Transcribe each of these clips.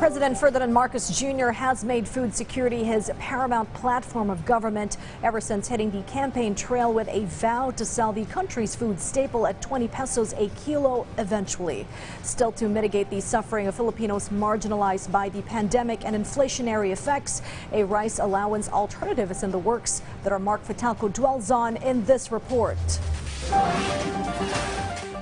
President Ferdinand Marcos Jr. has made food security his paramount platform of government ever since hitting the campaign trail with a vow to sell the country's food staple at 20 pesos a kilo eventually. Still, to mitigate the suffering of Filipinos marginalized by the pandemic and inflationary effects, a rice allowance alternative is in the works that our Mark Fatalco dwells on in this report.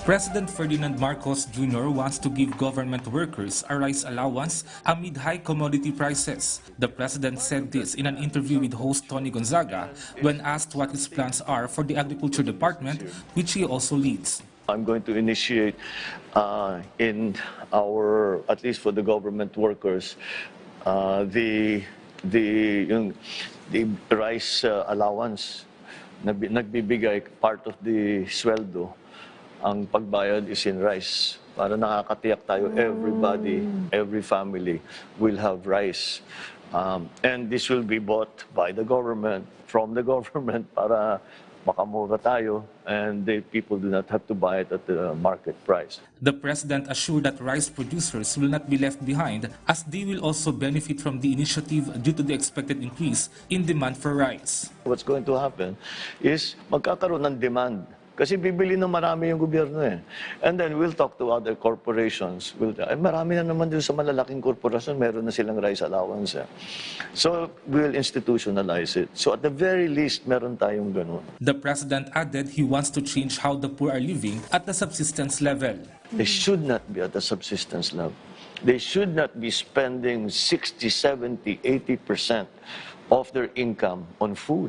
President Ferdinand Marcos Jr. wants to give government workers a rice allowance amid high commodity prices. The president said this in an interview with host Tony Gonzaga when asked what his plans are for the Agriculture Department, which he also leads. I'm going to initiate in our, at least for the government workers, the rice allowance. Nagbibigay part of the sweldo. Ang pagbayad is in rice. Para nakakatiyak tayo, everybody, every family will have rice. And this will be bought by the government, from the government, para makamura tayo, and the people do not have to buy it at the market price. The president assured that rice producers will not be left behind, as they will also benefit from the initiative due to the expected increase in demand for rice. What's going to happen is magkakaroon ng demand. Kasi bibili ng marami yung gobyerno eh. And then we'll talk to other corporations. Marami na naman din sa malalaking korporasyon, meron na silang rice allowance eh. So we'll institutionalize it. So at the very least, meron tayong ganun. The president added he wants to change how the poor are living at the subsistence level. They should not be at the subsistence level. They should not be spending 60, 70, 80% of their income on food.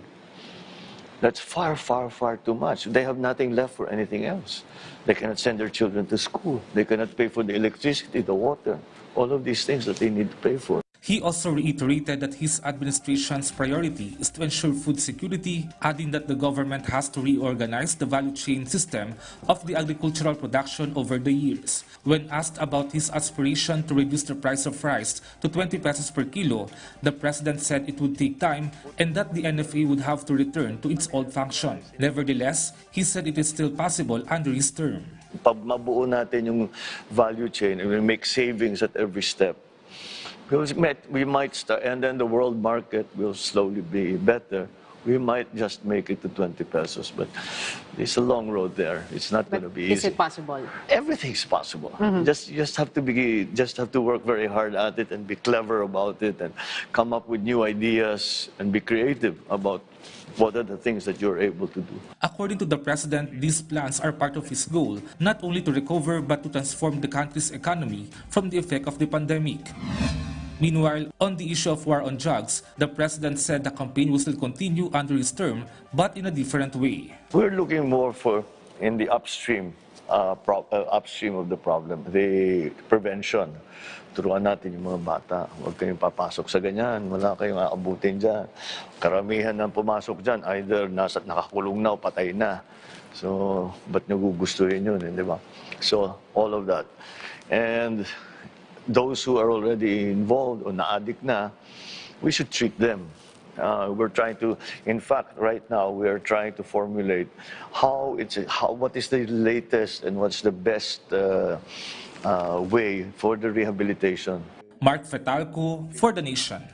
That's far, far, far too much. They have nothing left for anything else. They cannot send their children to school. They cannot pay for the electricity, the water, all of these things that they need to pay for. He also reiterated that his administration's priority is to ensure food security, adding that the government has to reorganize the value chain system of the agricultural production over the years. When asked about his aspiration to reduce the price of rice to 20 pesos per kilo, the president said it would take time and that the NFA would have to return to its old function. Nevertheless, he said it is still possible under his term. Pag mabuo natin yung value chain and we make savings at every step, we might start, and then the world market will slowly be better. We might just make it to 20 pesos, but it's a long road there. It's not going to be easy. Is it possible? Everything's possible. You just have to work very hard at it and be clever about it and come up with new ideas and be creative about what are the things that you're able to do. According to the president, these plans are part of his goal, not only to recover but to transform the country's economy from the effect of the pandemic. Meanwhile, on the issue of war on drugs, the president said the campaign will still continue under his term, but in a different way. We're looking more for in the upstream of the problem, the prevention. Turuan natin yung mga bata, huwag kayong papasok sa ganyan, wala kayong aabutin dyan. Karamihan ng pumasok dyan, either nakakulong na o patay na. So, ba't nagugustuhin yun, di ba? So, all of that. And those who are already involved or na-addict na, we should treat them. We're trying to, in fact, right now, we are trying to formulate what is the latest and what's the best way for the rehabilitation. Mark Fatalco for The Nation.